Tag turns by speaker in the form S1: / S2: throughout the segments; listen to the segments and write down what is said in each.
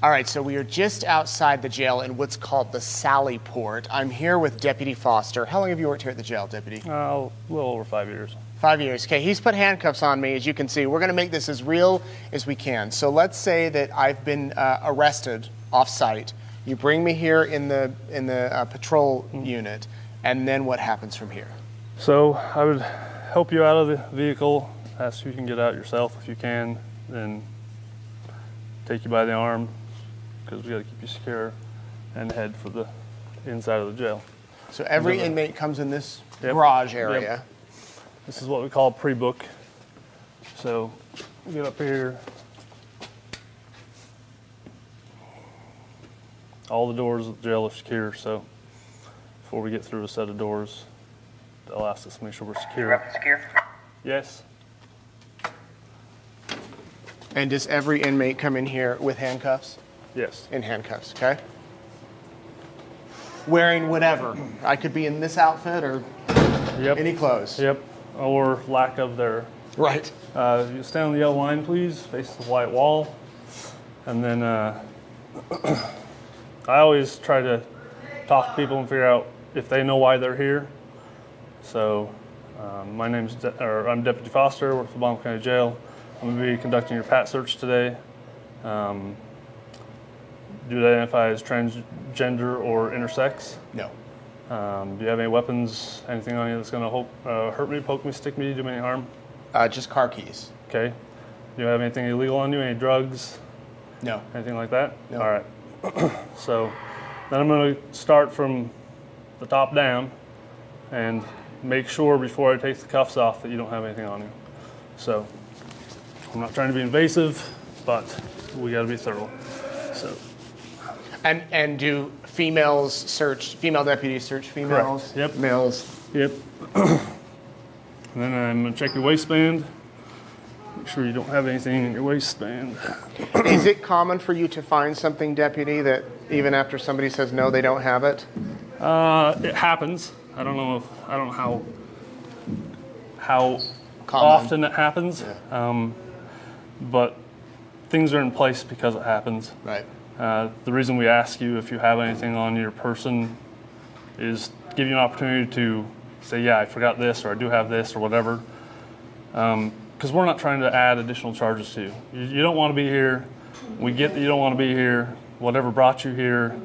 S1: All right, so we are just outside the jail in what's called the Sally Port. I'm here with Deputy Foster. How long have you worked here at the jail, Deputy?
S2: A little over 5 years.
S1: 5 years. Okay, he's put handcuffs on me, as you can see. We're going to make this as real as we can. So let's say that I've been arrested off-site. You bring me here in the patrol unit, and then what happens from here?
S2: So I would help you out of the vehicle, ask if you can get out yourself if you can, then take you by the arm, because we got to keep you secure, and head for the inside of the jail.
S1: So every inmate comes in this garage area.
S2: Yep. This is what we call pre-book. So we get up here. All the doors of the jail are secure, so before we get through a set of doors, they'll ask us to make sure we're secure.
S3: Secure?
S2: Yes.
S1: And does every inmate come in here with handcuffs?
S2: Yes.
S1: In handcuffs, okay? Wearing whatever. I could be in this outfit or any clothes.
S2: Yep, or lack of there.
S1: Right.
S2: You stand on the yellow line, please, face the white wall. And then I always try to talk to people and figure out if they know why they're here. So my name's I'm Deputy Foster, work for the Bonneville County Jail. I'm going to be conducting your PAT search today. Do you identify as transgender or intersex?
S1: No.
S2: Do you have any weapons, anything on you that's going to hurt me, poke me, stick me, do me any harm?
S1: Just car keys.
S2: Okay. Do you have anything illegal on you, any drugs?
S1: No.
S2: Anything like that?
S1: No.
S2: All right. So then I'm going to start from the top down and make sure before I take the cuffs off that you don't have anything on you. So I'm not trying to be invasive, but we got to be thorough. So.
S1: And do female deputies search females?
S2: Correct. Yep.
S1: Males?
S2: Yep. And then I'm going to check your waistband. Make sure you don't have anything in your waistband.
S1: Is it common for you to find something, Deputy, that even after somebody says no, they don't have it?
S2: It happens. I don't know how often it happens. Yeah. But things are in place because it happens.
S1: Right.
S2: The reason we ask you if you have anything on your person is give you an opportunity to say, yeah, I forgot this, or I do have this, or whatever. Because we're not trying to add additional charges to you. You don't want to be here. We get that you don't want to be here. Whatever brought you here,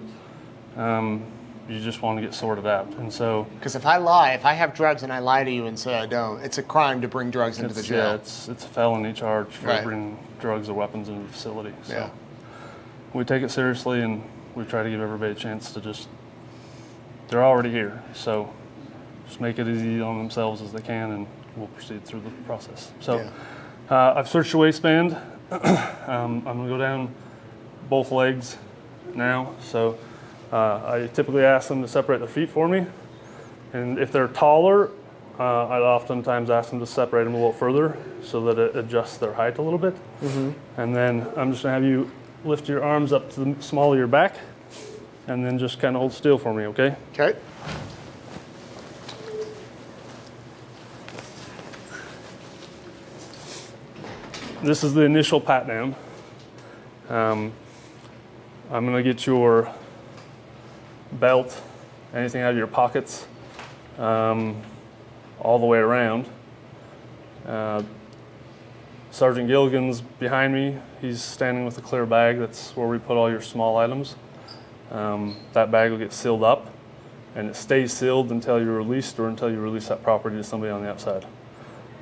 S2: you just want to get sorted out. And so,
S1: because if I have drugs and I lie to you and say I don't, it's a crime to bring drugs into the jail.
S2: Yeah, it's a felony charge for bringing drugs or weapons into the facility. So we take it seriously, and we try to give everybody a chance to they're already here. So just make it easy on themselves as they can, and we'll proceed through the process. So I've searched your waistband. I'm going to go down both legs now. So I typically ask them to separate their feet for me. And if they're taller, I'd oftentimes ask them to separate them a little further so that it adjusts their height a little bit. Mm-hmm. And then I'm just going to have you lift your arms up to the small of your back, and then just kind of hold still for me, okay?
S1: Okay.
S2: This is the initial pat down. I'm going to get your belt, anything out of your pockets, all the way around. Sergeant Gilligan's behind me. He's standing with a clear bag. That's where we put all your small items. That bag will get sealed up, and it stays sealed until you're released or until you release that property to somebody on the outside.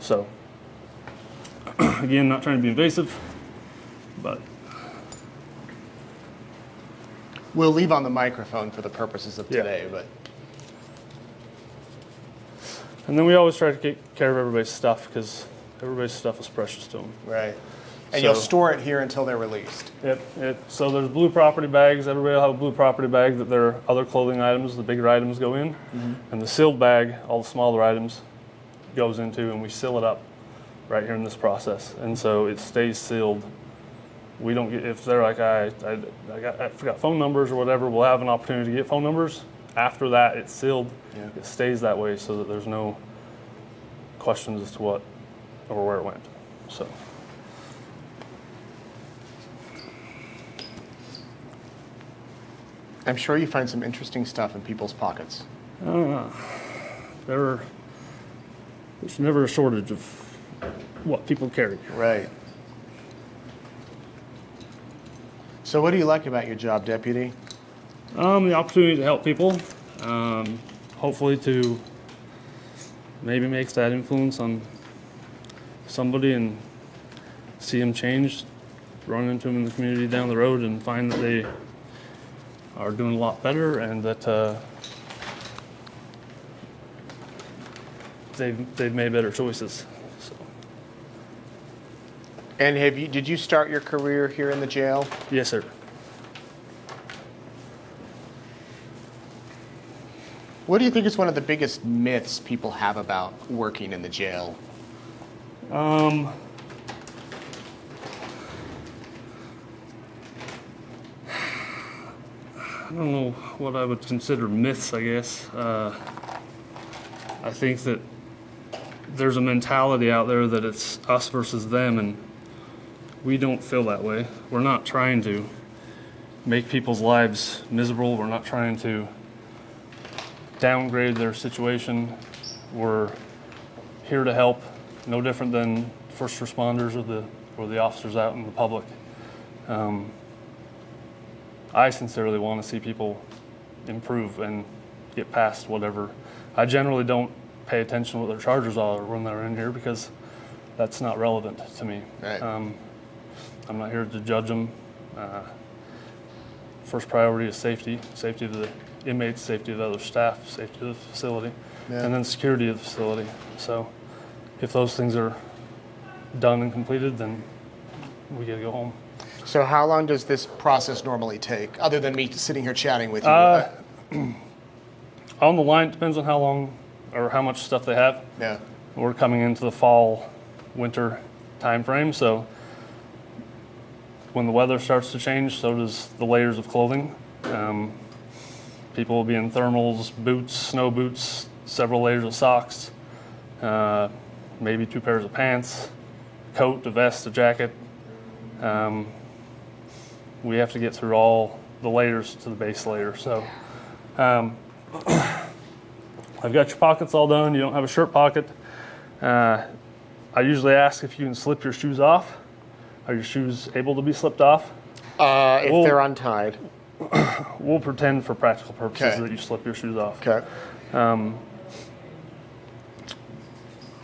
S2: So, again, not trying to be invasive, but
S1: we'll leave on the microphone for the purposes of today. But
S2: and then we always try to take care of everybody's stuff, because everybody's stuff is precious to them.
S1: Right. And you'll store it here until they're released.
S2: Yep. So there's blue property bags. Everybody will have a blue property bag that their other clothing items, the bigger items, go in. Mm-hmm. And the sealed bag, all the smaller items, goes into, and we seal it up right here in this process. And so it stays sealed. We don't get, if they're like, I forgot phone numbers or whatever, we'll have an opportunity to get phone numbers. After that, it's sealed. Yeah. It stays that way so that there's no questions as to what or where it went. So.
S1: I'm sure you find some interesting stuff in people's pockets.
S2: There's never a shortage of what people carry.
S1: Right. So what do you like about your job, Deputy?
S2: The opportunity to help people. Hopefully to maybe make that influence on somebody and see them change, run into them in the community down the road and find that they are doing a lot better and that they've made better choices. So.
S1: And did you start your career here in the jail?
S2: Yes, sir.
S1: What do you think is one of the biggest myths people have about working in the jail?
S2: I don't know what I would consider myths, I guess. I think that there's a mentality out there that it's us versus them, and we don't feel that way. We're not trying to make people's lives miserable. We're not trying to downgrade their situation. We're here to help, no different than first responders or the officers out in the public. I sincerely want to see people improve and get past whatever. I generally don't pay attention to what their charges are when they're in here because that's not relevant to me.
S1: Right.
S2: I'm not here to judge them. First priority is safety of the inmates, safety of other staff, safety of the facility, and then security of the facility. So if those things are done and completed, then we get to go home.
S1: So how long does this process normally take, other than me sitting here chatting with you?
S2: On the line, it depends on how long or how much stuff they have.
S1: Yeah.
S2: We're coming into the fall, winter time frame, so when the weather starts to change, so does the layers of clothing. People will be in thermals, boots, snow boots, several layers of socks, maybe 2 pairs of pants, coat, a vest, a jacket. We have to get through all the layers to the base layer. So I've got your pockets all done. You don't have a shirt pocket. I usually ask if you can slip your shoes off. Are your shoes able to be slipped off?
S1: If they're untied.
S2: We'll pretend for practical purposes that you slip your shoes off.
S1: Okay.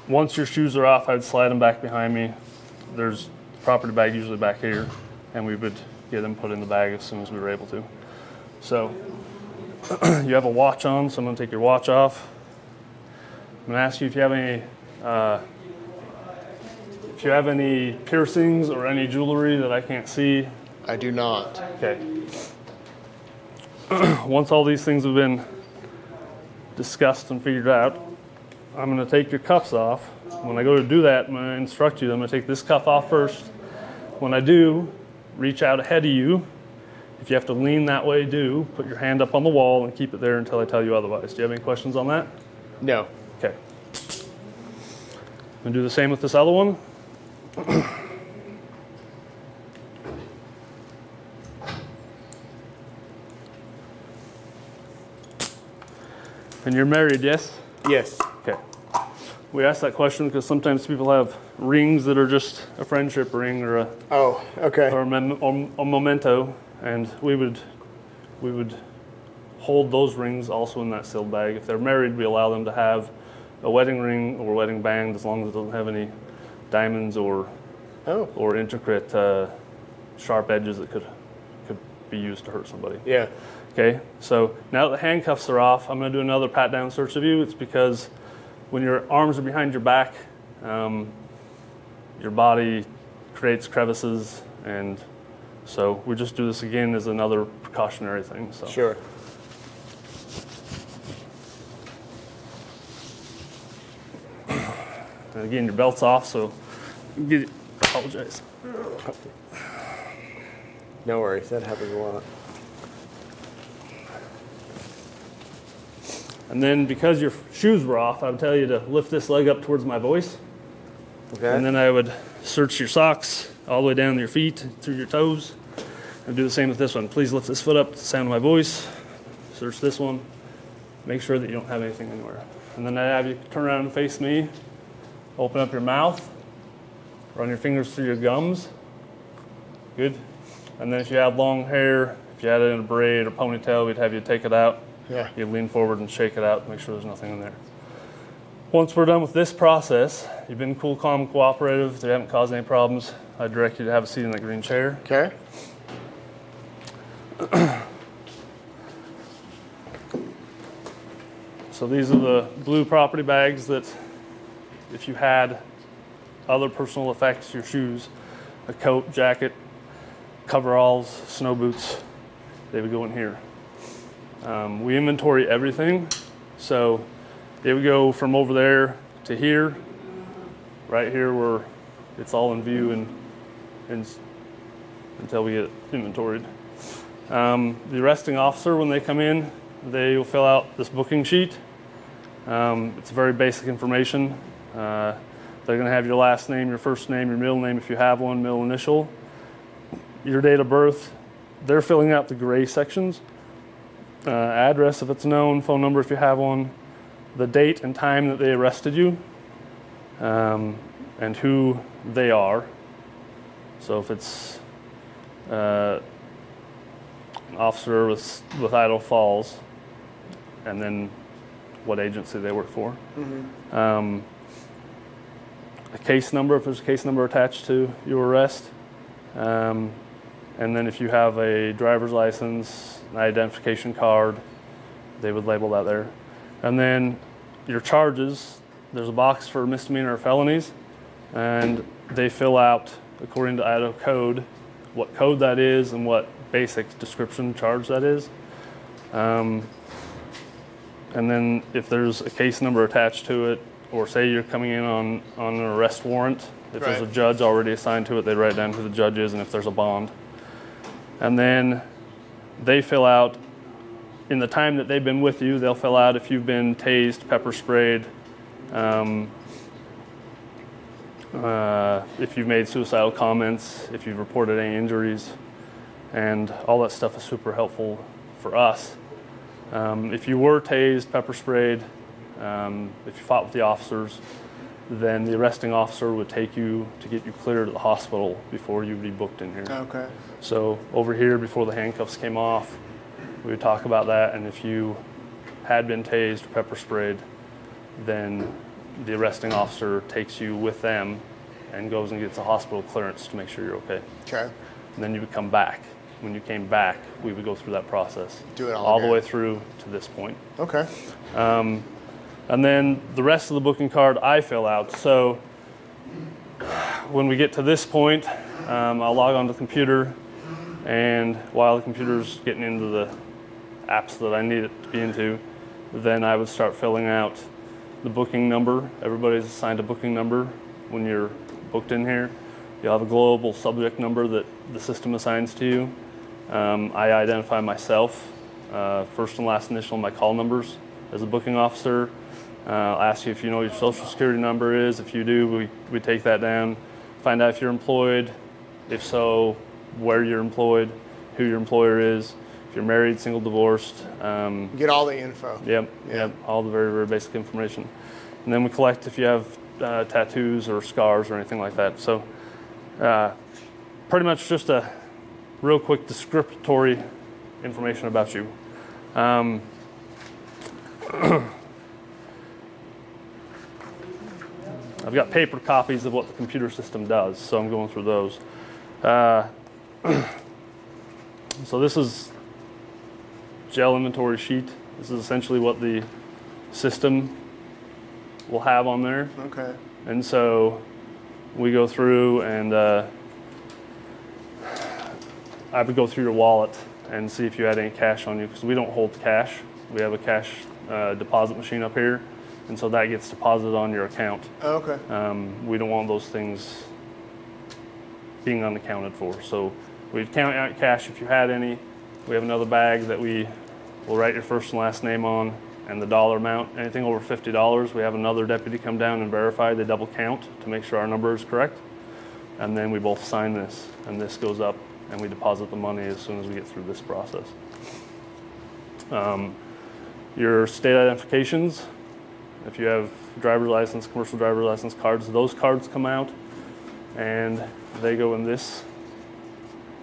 S2: Once your shoes are off, I'd slide them back behind me. There's a property bag usually back here, and we would get them put in the bag as soon as we were able to. So you have a watch on, so I'm going to take your watch off. I'm going to ask you if you have any piercings or any jewelry that I can't see.
S1: I do not.
S2: Okay. Once all these things have been discussed and figured out, I'm going to take your cuffs off. When I go to do that, I'm going to instruct you. I'm going to take this cuff off first. When I do, reach out ahead of you. If you have to lean that way, do. Put your hand up on the wall and keep it there until I tell you otherwise. Do you have any questions on that?
S1: No.
S2: Okay. I'm going to do the same with this other one. And you're married, yes?
S1: Yes.
S2: Okay. We ask that question because sometimes people have rings that are just a friendship ring or a memento, and we would hold those rings also in that sealed bag. If they're married, we allow them to have a wedding ring or a wedding band as long as it doesn't have any diamonds or intricate sharp edges that could be used to hurt somebody.
S1: Yeah.
S2: Okay, so now that the handcuffs are off, I'm going to do another pat-down search of you. It's because when your arms are behind your back, your body creates crevices, and so we just do this again as another precautionary thing. So.
S1: Sure.
S2: And again, your belt's off, so apologize.
S1: No worries, that happens a lot.
S2: And then because your shoes were off, I would tell you to lift this leg up towards my voice.
S1: Okay.
S2: And then I would search your socks all the way down your feet, through your toes. And do the same with this one. Please lift this foot up to the sound of my voice. Search this one. Make sure that you don't have anything anywhere. And then I have you turn around and face me. Open up your mouth. Run your fingers through your gums. Good. And then if you have long hair, if you had it in a braid or ponytail, we'd have you take it out.
S1: Yeah.
S2: You lean forward and shake it out, make sure there's nothing in there. Once we're done with this process, you've been cool, calm, cooperative, they haven't caused any problems, I direct you to have a seat in that green chair.
S1: Okay.
S2: So these are the blue property bags that if you had other personal effects, your shoes, a coat, jacket, coveralls, snow boots, they would go in here. We inventory everything, so it would go from over there to here, right here where it's all in view and until we get it inventoried. The arresting officer, when they come in, they will fill out this booking sheet. It's very basic information. They're going to have your last name, your first name, your middle name if you have one, middle initial, your date of birth. They're filling out the gray sections. Address if it's known, phone number if you have one, the date and time that they arrested you, and who they are. So if it's an officer with Idaho Falls, and then what agency they work for. Mm-hmm. A case number, if there's a case number attached to your arrest. And then if you have a driver's license, an identification card, they would label that there. And then your charges, there's a box for misdemeanor or felonies, and they fill out, according to Idaho code, what code that is and what basic description charge that is. And then if there's a case number attached to it, or say you're coming in on an arrest warrant, if there's a judge already assigned to it, they write down who the judge is and if there's a bond. And then they fill out, in the time that they've been with you, they'll fill out if you've been tased, pepper sprayed, if you've made suicidal comments, if you've reported any injuries, and all that stuff is super helpful for us. If you were tased, pepper sprayed, if you fought with the officers, then the arresting officer would take you to get you cleared to the hospital before you'd be booked in here.
S1: Okay.
S2: So over here, before the handcuffs came off, we would talk about that, and if you had been tased or pepper sprayed, then the arresting officer takes you with them and goes and gets a hospital clearance to make sure you're okay.
S1: Okay.
S2: And then you would come back. When you came back, we would go through that process.
S1: Do it all
S2: the way through to this point.
S1: Okay.
S2: And then the rest of the booking card I fill out. So when we get to this point, I'll log on to the computer, and while the computer's getting into the apps that I need it to be into, then I would start filling out the booking number. Everybody's assigned a booking number when you're booked in here. You'll have a global subject number that the system assigns to you. I identify myself, first and last initial of my call numbers as a booking officer. I'll ask you if you know what your social security number is. If you do, we take that down. Find out if you're employed. If so, where you're employed, who your employer is, if you're married, single, divorced.
S1: Get all the info.
S2: Yep, all the very, very basic information. And then we collect if you have tattoos or scars or anything like that. So pretty much just a real quick descriptory information about you. I've got paper copies of what the computer system does, so I'm going through those. So this is jail inventory sheet. This is essentially what the system will have on there.
S1: Okay.
S2: And so we go through and I would go through your wallet and see if you had any cash on you, because we don't hold cash. We have a cash deposit machine up here, and so that gets deposited on your account.
S1: Okay.
S2: We don't want those things being unaccounted for. So we'd count out cash if you had any. We have another bag that we will write your first and last name on and the dollar amount. Anything over $50, we have another deputy come down and verify. They double count to make sure our number is correct. and then we both sign this, and this goes up, and we deposit the money as soon as we get through this process. Your state identifications, if you have driver's license, commercial driver's license cards, those cards come out, and they go in this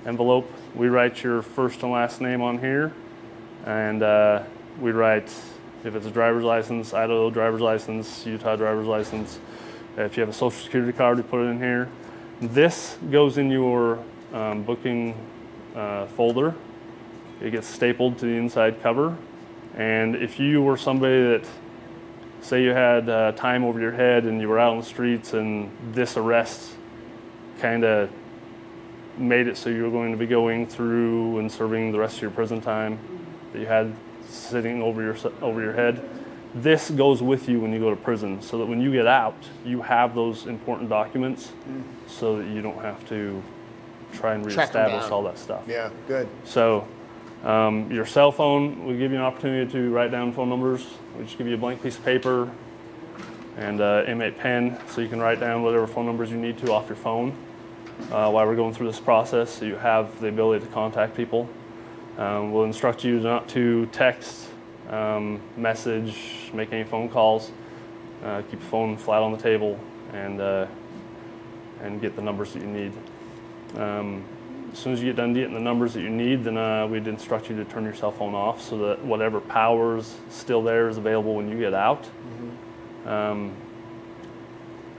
S2: envelope. We write your first and last name on here, and we write, if it's a driver's license, Idaho driver's license, Utah driver's license. If you have a social security card, we put it in here. This goes in your booking folder. It gets stapled to the inside cover. And if you were somebody that, say you had time over your head and you were out on the streets and this arrest kind of made it so you were going to be going through and serving the rest of your prison time that you had sitting over your head, this goes with you when you go to prison, so that when you get out, you have those important documents, so that you don't have to try and reestablish all that stuff.
S1: Yeah, good.
S2: So your cell phone, we give you an opportunity to write down phone numbers. We just give you a blank piece of paper and M8 pen, so you can write down whatever phone numbers you need to off your phone while we're going through this process, so you have the ability to contact people. We'll instruct you not to text, message, make any phone calls. Keep the phone flat on the table and get the numbers that you need. As soon as you get done getting the numbers that you need, then we'd instruct you to turn your cell phone off, so that whatever power's still there is available when you get out.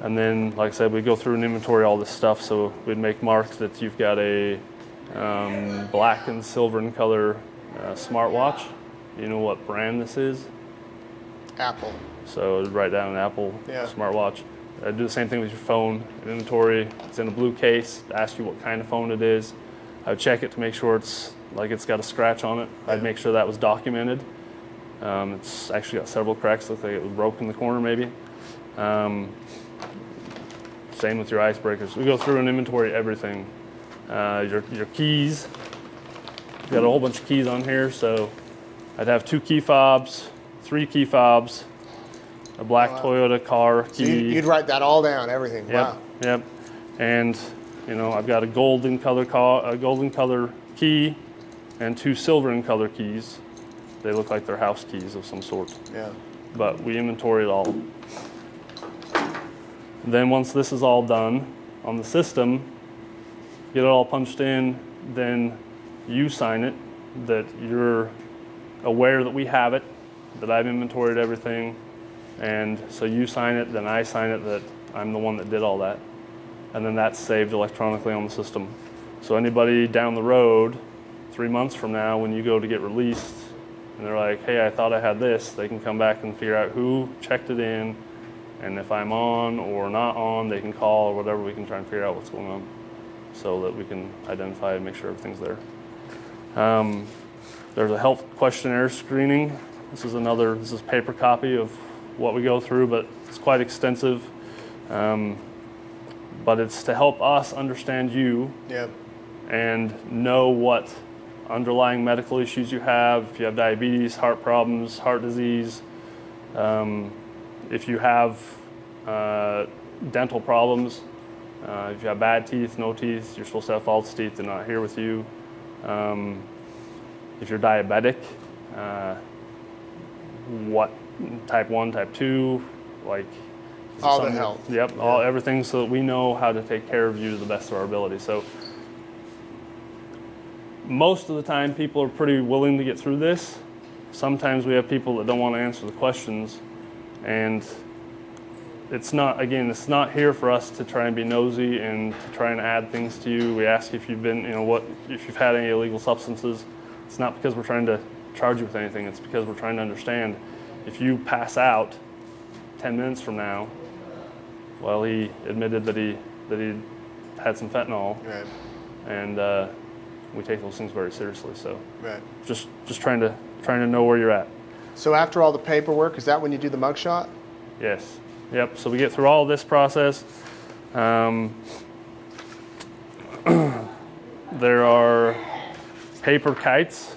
S2: And then, like I said, we go through and inventory all this stuff, so we'd make marks that you've got a black and silver in color smartwatch. You know what brand this is?
S1: Apple.
S2: So write down an Apple smartwatch. Do the same thing with your phone. Inventory, it's in a blue case. Ask you what kind of phone it is. I would check it to make sure it's got a scratch on it. I'd make sure that was documented. It's actually got several cracks. Looks like it was broke in the corner maybe. Same with your icebreakers. We go through and inventory everything. Your keys. We've got a whole bunch of keys on here. So I'd have 2 key fobs, 3 key fobs, a black Toyota car key.
S1: So you'd write that all down, everything.
S2: Yep,
S1: Wow.
S2: Yep. And I've got a golden color key, and 2 silver in color keys. They look like they're house keys of some sort.
S1: Yeah.
S2: But we inventory it all. Then once this is all done on the system, get it all punched in, then you sign it, that you're aware that we have it, that I've inventoried everything, and so you sign it, then I sign it that I'm the one that did all that. And then that's saved electronically on the system. So anybody down the road, 3 months from now, when you go to get released, and they're like, hey, I thought I had this, they can come back and figure out who checked it in, and if I'm on or not on, they can call or whatever, we can try and figure out what's going on so that we can identify and make sure everything's there. There's a health questionnaire screening. This is paper copy of what we go through, but it's quite extensive. But it's to help us understand you and know what underlying medical issues you have, if you have diabetes, heart problems, heart disease, if you have dental problems, if you have bad teeth, no teeth, you're supposed to have false teeth, they're not here with you. If you're diabetic, what type 1, type 2, like
S1: all the health.
S2: Yep, everything, so that we know how to take care of you to the best of our ability. So most of the time people are pretty willing to get through this. Sometimes we have people that don't want to answer the questions, and it's not here for us to try and be nosy and to try and add things to you. We ask if you've been, if you've had any illegal substances. It's not because we're trying to charge you with anything. It's because we're trying to understand if you pass out 10 minutes from now, well, he admitted that he had some fentanyl, and we take those things very seriously. So just trying to know where you're at.
S1: So after all the paperwork, is that when you do the mugshot?
S2: Yes. Yep. So we get through all this process. There are paper kites.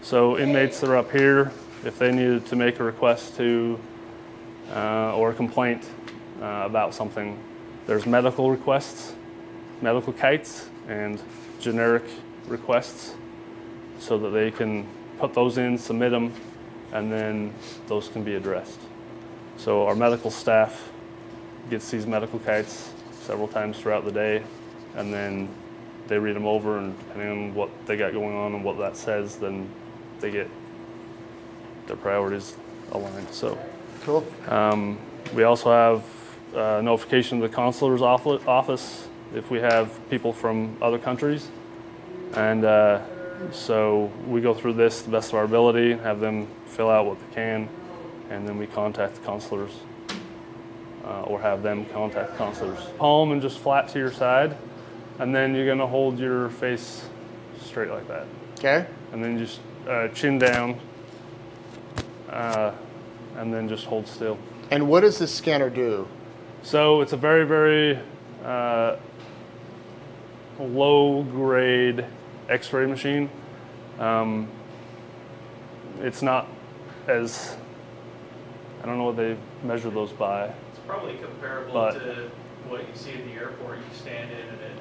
S2: So inmates that are up here, if they needed to make a request to or a complaint about something, There's medical requests, medical kites, and generic requests, so that they can put those in, submit them, and then those can be addressed. So our medical staff gets these medical kites several times throughout the day, and then they read them over, and depending on what they got going on and what that says, then they get their priorities aligned. So
S1: cool.
S2: We also have notification to the consular's office if we have people from other countries, and so we go through this to the best of our ability, have them fill out what they can, and then we contact the consulars, or have them contact the consulars. Palm and just flat to your side, and then you're gonna hold your face straight like that.
S1: Okay.
S2: And then just chin down, and then just hold still.
S1: And what does this scanner do?
S2: So it's a very, very low-grade X-ray machine. It's not as, I don't know what they measure those by.
S3: It's probably comparable to what you see at the airport. You stand in and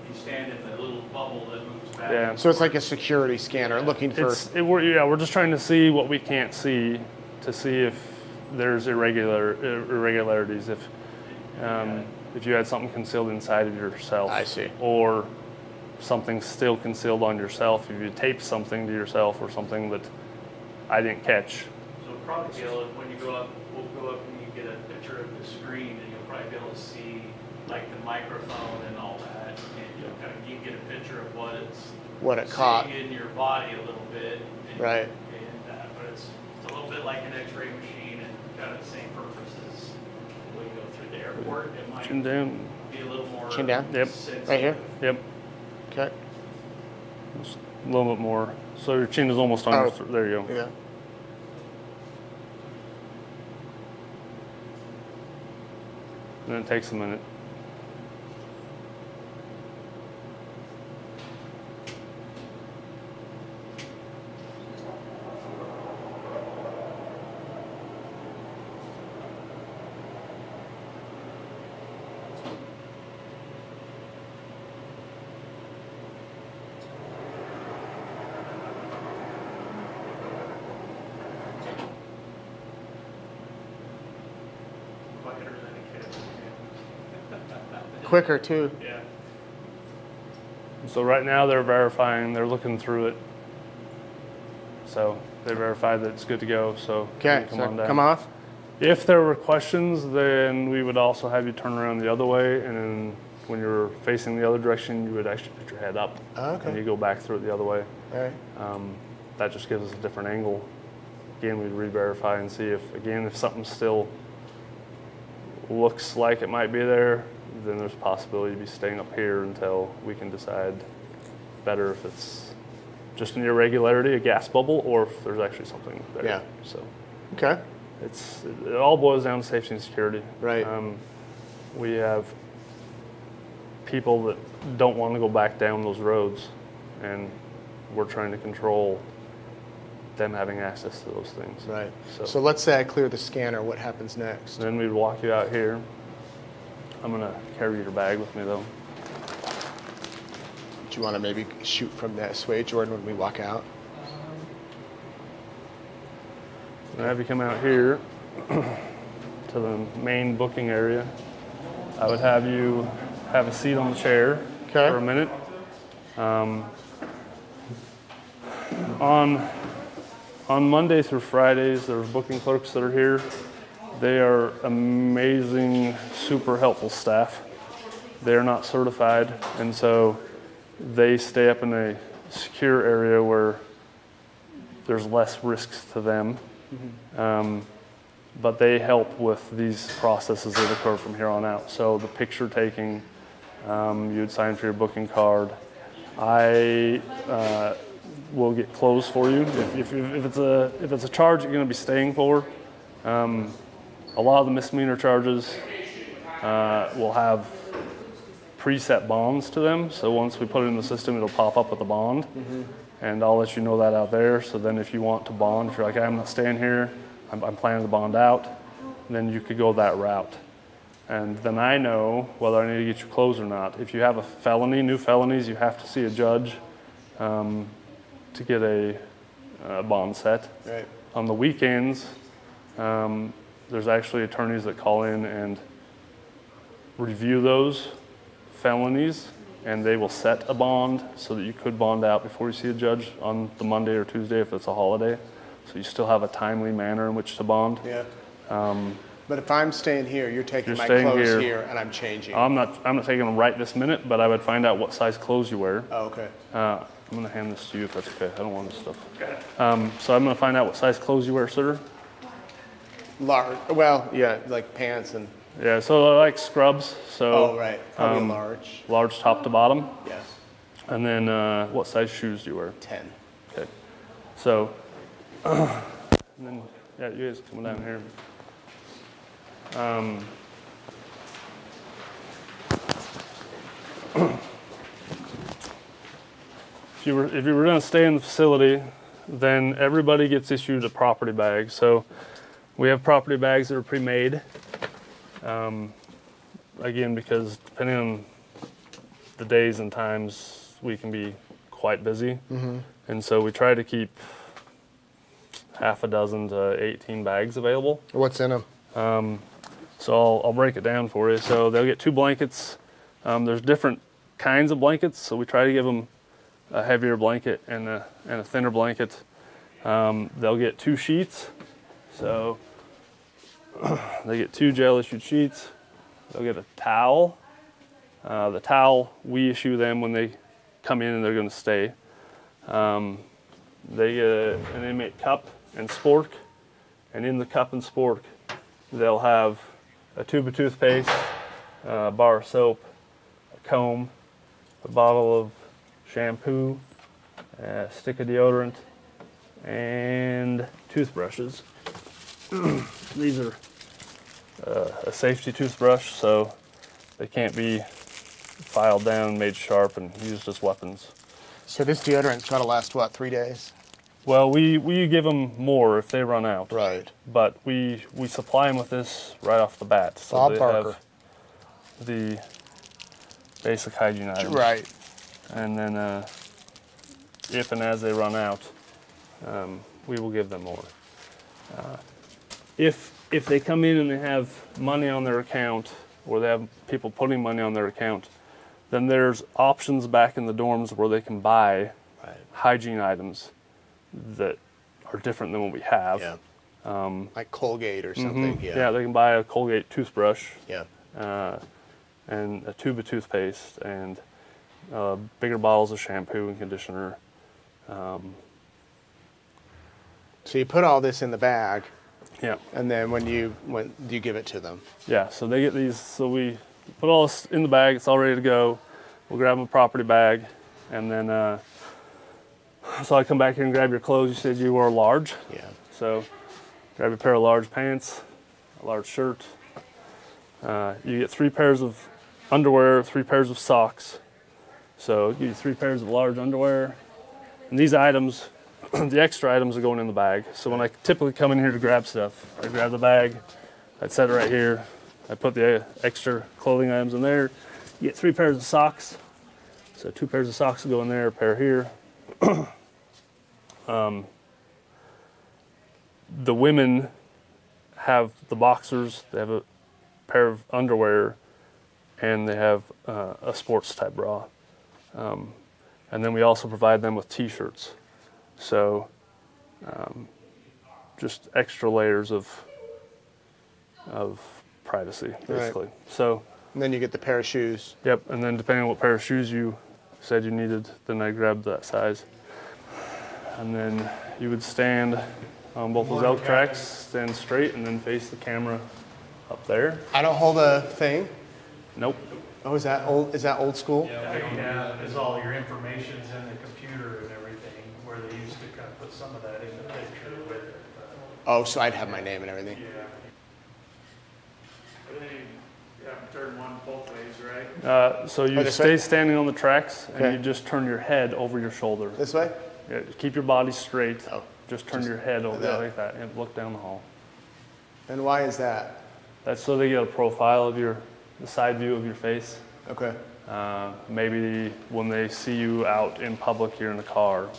S3: you stand in the little bubble that moves back.
S2: Yeah.
S1: So it's like a security scanner looking for...
S2: We're just trying to see what we can't see, to see if there's irregularities. If you had something concealed inside of yourself.
S1: I see.
S2: Or something still concealed on yourself. If you taped something to yourself or something that I didn't catch.
S3: So we'll probably be able to, when you go up, we'll go up and you get a picture of the screen, and you'll probably be able to see like the microphone and all that, and you'll kind of, you can get a picture of what it
S1: caught
S3: in your body a little bit. And,
S1: right.
S3: But it's a little bit like an X-ray machine, and kind of the same purpose as when you go through the airport. It might
S2: Chin down.
S3: be a little more
S1: chin down.
S2: Yep.
S3: sensitive.
S1: Right here.
S2: Yep.
S1: Okay.
S2: Just a little bit more. So your chin is almost on your there you go.
S1: Yeah.
S2: And it takes a minute.
S3: Quieter than a kid.
S1: Quicker too.
S3: Yeah.
S2: So right now they're verifying, they're looking through it. So they verified that it's good to go, so
S1: Okay,
S2: come
S1: so
S2: on down.
S1: come off.
S2: If there were questions, then we would also have you turn around the other way, and then when you're facing the other direction, you would actually put your head up, and you go back through it the other way.
S1: All right.
S2: That just gives us a different angle. Again, we'd re-verify and see if something still looks like it might be there, then there's a possibility to be staying up here until we can decide better if it's just an irregularity, a gas bubble, or if there's actually something there.
S1: Yeah.
S2: So
S1: Okay.
S2: it all boils down to safety and security.
S1: Right.
S2: We have people that don't want to go back down those roads, and we're trying to control them having access to those things.
S1: Right. So let's say I clear the scanner. What happens next?
S2: Then we'd walk you out here. I'm going to carry your bag with me, though.
S1: Do you want to maybe shoot from this way, Jordan, when we walk out?
S2: I'll have you come out here to the main booking area. I would have you have a seat on the chair for a minute. On Monday through Fridays, there's booking clerks that are here. They are amazing, super helpful staff. They're not certified, and so they stay up in a secure area where there's less risks to them. But they help with these processes that occur from here on out. So the picture taking, you'd sign for your booking card. I will get clothes for you. If it's a charge you're going to be staying for, a lot of the misdemeanor charges will have preset bonds to them. So once we put it in the system, it'll pop up with a bond. And I'll let you know that out there. So then if you want to bond, if you're like, I'm not staying here, I'm planning to bond out, then you could go that route. and then I know whether I need to get you closed or not. If you have a felony, new felonies, you have to see a judge to get a bond set.
S1: Right.
S2: On the weekends, there's actually attorneys that call in and review those felonies, and they will set a bond so that you could bond out before you see a judge on the Monday or Tuesday if it's a holiday. So you still have a timely manner in which to bond.
S1: Yeah. But if I'm staying here, you're taking my
S2: staying
S1: clothes
S2: here.
S1: here and I'm changing.
S2: I'm not taking them right this minute, but I would find out what size clothes you wear.
S1: Oh, okay.
S2: I'm going to hand this to you if that's okay. I don't want this stuff. Okay. So I'm going to find out what size clothes you wear, sir.
S1: Large. Well, yeah, like pants and.
S2: Yeah, so I like scrubs. So.
S1: Oh, right. Probably large.
S2: Large top to bottom.
S1: Yes.
S2: And then what size shoes do you wear?
S1: 10.
S2: Okay. So, and then yeah, you guys coming down here. If you were going to stay in the facility, then everybody gets issued a property bag. So we have property bags that are pre-made. Again, because depending on the days and times, we can be quite busy. Mm-hmm. And so we try to keep half a dozen to 18 bags available.
S1: What's in them?
S2: So I'll break it down for you. So they'll get 2 blankets. There's different kinds of blankets, so we try to give them a heavier blanket and a thinner blanket. They'll get 2 sheets. So they get 2 jail-issued sheets. They'll get a towel. The towel, we issue them when they come in and they're going to stay. They get an inmate cup and spork, and in the cup and spork, they'll have a tube of toothpaste, a bar of soap, a comb, a bottle of shampoo, a stick of deodorant, and toothbrushes. These are a safety toothbrush, so they can't be filed down, made sharp, and used as weapons.
S1: So this deodorant's got to last, what, 3 days?
S2: Well, we give them more if they run out.
S1: Right.
S2: But we supply them with this right off the bat. So
S1: Bob
S2: they
S1: Barker.
S2: have the basic hygiene items.
S1: Right.
S2: And then if and as they run out, we will give them more. If they come in and they have money on their account, or they have people putting money on their account, then there's options back in the dorms where they can buy hygiene items that are different than what we have.
S1: Yeah. Like Colgate or something.
S2: Mm-hmm.
S1: Yeah.
S2: Yeah, they can buy a Colgate toothbrush.
S1: Yeah.
S2: And a tube of toothpaste and bigger bottles of shampoo and conditioner.
S1: So you put all this in the bag.
S2: Yeah.
S1: And then when you give it to them?
S2: Yeah, so they get these, so we put all this in the bag, it's all ready to go. We'll grab them a property bag, and then, so I come back here and grab your clothes. You said you wore large.
S1: Yeah.
S2: So grab a pair of large pants, a large shirt. You get 3 pairs of underwear, 3 pairs of socks. So you get 3 pairs of large underwear. And these items, the extra items are going in the bag. So when I typically come in here to grab stuff, I grab the bag, I'd set it right here. I put the extra clothing items in there. You get 3 pairs of socks. So 2 pairs of socks will go in there, a pair here. The women have the boxers, they have a pair of underwear, and they have a sports type bra. And then we also provide them with t-shirts. So just extra layers of privacy, basically.
S1: Right.
S2: So.
S1: And then you get the pair of shoes.
S2: Yep, and then depending on what pair of shoes you said you needed, then I grabbed that size. And then you would stand on both those elk tracks, stand straight, and then face the camera up there.
S1: I don't hold a thing?
S2: Nope.
S1: Oh, is that old school?
S3: Yeah, there's all your information's in the computer and everything, where they used to kind of put some of that in the picture with it.
S1: Oh, so I'd have my name and everything.
S3: Yeah. But then you have to turn one both ways, right?
S2: So you
S1: this
S2: stay
S1: way?
S2: standing on the tracks, and
S1: Okay.
S2: you just turn your head over your shoulder.
S1: This way?
S2: Yeah, keep your body straight.
S1: Oh,
S2: just turn your head over
S1: that.
S2: like that and look down the hall.
S1: And why is that?
S2: That's so they get a profile of the side view of your face.
S1: Okay.
S2: Maybe when they see you out in public here in the car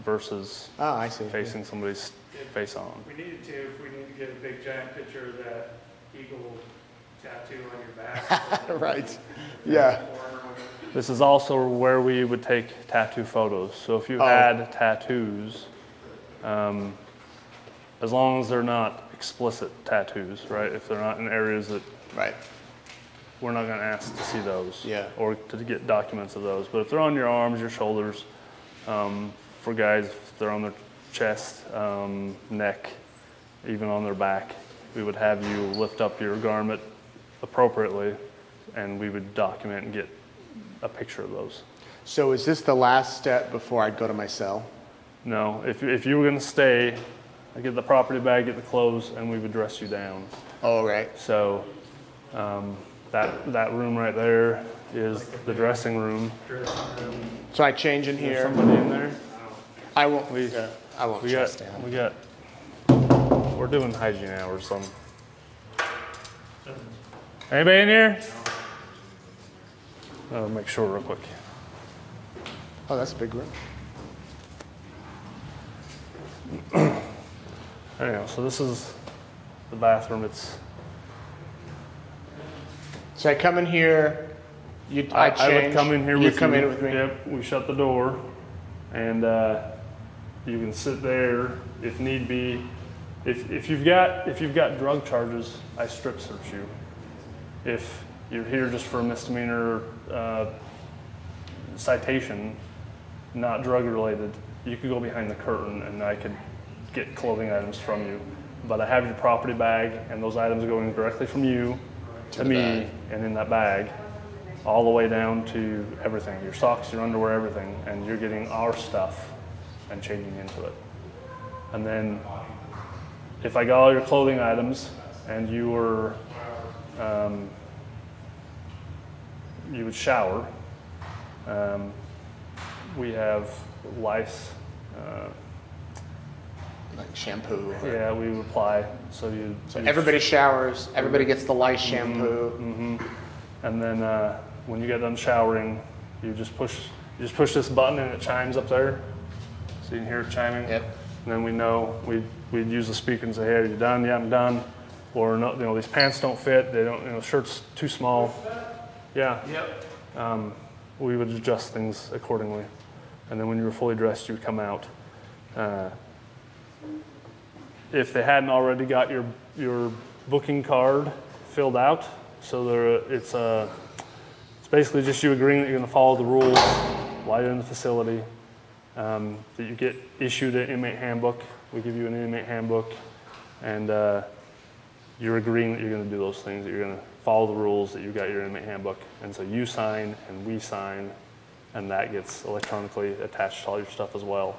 S2: versus
S1: I see.
S2: facing somebody's face on.
S3: If we needed to get a big giant picture of that eagle tattoo on your back.
S1: Right. Yeah.
S2: This is also where we would take tattoo photos. So if you had tattoos, as long as they're not explicit tattoos, right? If they're not in areas that we're not going to ask to see those or to get documents of those. But if they're on your arms, your shoulders, for guys, if they're on their chest, neck, even on their back, we would have you lift up your garment appropriately, and we would document and get a picture of those.
S1: So is this the last step before I'd go to my cell?
S2: No, if you were going to stay, I'd get the property bag, get the clothes, and we would dress you down.
S1: Oh, right.
S2: So that room right there is the dressing room.
S1: So I change in here.
S2: Somebody in there?
S1: I won't. I won't.
S2: We're doing hygiene hours. So anybody in here? I'll make sure real quick.
S1: Oh, that's a big room.
S2: Anyhow, so this is the bathroom.
S1: So I come in here. I
S2: would come in here with you.
S1: You come in with me.
S2: Yep. We shut the door, and you can sit there if need be. If you've got drug charges, I strip search you. If you're here just for a misdemeanor citation, not drug related, you could go behind the curtain and I could get clothing items from you. But I have your property bag and those items going directly from you to me
S1: bag.
S2: And in that bag, all the way down to everything, your socks, your underwear, everything, and you're getting our stuff and changing into it. And then if I got all your clothing items and you were, you would shower, we have lice.
S1: Like shampoo.
S2: Yeah, we would apply. So
S1: everybody showers. Everybody gets the lice shampoo.
S2: Mm-hmm. And then when you get done showering, you just push this button and it chimes up there, so you can hear it chiming.
S1: Yep.
S2: And then we know we'd use the speaker and say, "Hey, are you done? Yeah, I'm done." Or no, these pants don't fit. They don't. Shirt's too small. Yeah.
S3: Yep.
S2: We would adjust things accordingly. And then when you were fully dressed, you would come out. If they hadn't already got your booking card filled out, so it's basically just you agreeing that you're going to follow the rules while you're in the facility. That you get issued an inmate handbook. We give you an inmate handbook, and you're agreeing that you're going to do those things, that you're going to follow the rules, that you got your inmate handbook. And so you sign and we sign, and that gets electronically attached to all your stuff as well.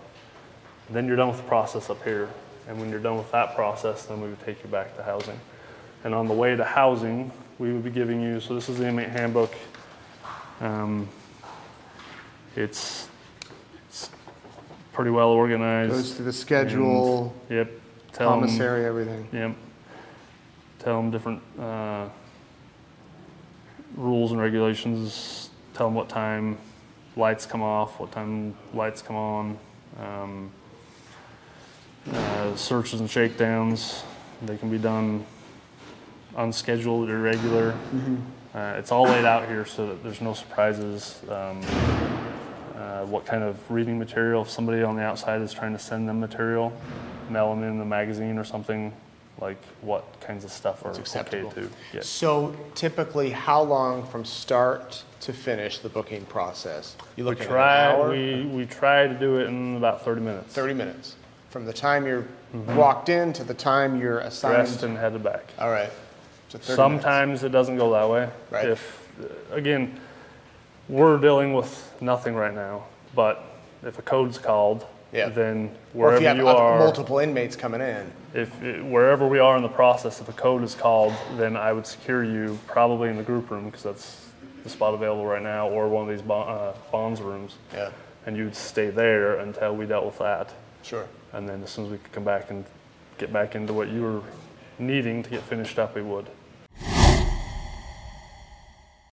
S2: And then you're done with the process up here. And when you're done with that process, then we would take you back to housing. And on the way to housing, we would be giving you, so this is the inmate handbook. It's pretty well organized.
S1: Goes through the schedule.
S2: And, yep.
S1: Commissary, everything.
S2: Yep. Tell them different rules and regulations. Tell them what time lights come off, what time lights come on. Searches and shakedowns, they can be done unscheduled, irregular.
S1: Mm-hmm.
S2: It's all laid out here so that there's no surprises. What kind of reading material, if somebody on the outside is trying to send them material, mail them in a magazine or something, like what kinds of stuff are okay to get.
S1: So typically, how long from start to finish the booking process? You look at an hour?
S2: We try to do it in about 30 minutes.
S1: 30 minutes. From the time you're walked in to the time you're assigned.
S2: Dressed and headed back.
S1: All right. So 30
S2: Sometimes
S1: minutes.
S2: it doesn't go that way.
S1: Right.
S2: Again, we're deling with nothing right now, but if a code's called, then
S1: or if
S2: wherever
S1: you have
S2: are,
S1: multiple inmates coming in.
S2: Wherever we are in the process, if a code is called, then I would secure you probably in the group room, because that's the spot available right now, or one of these bonds rooms.
S1: Yeah.
S2: And you'd stay there until we dealt with that.
S1: Sure.
S2: And then as soon as we could come back and get back into what you were needing to get finished up, we would.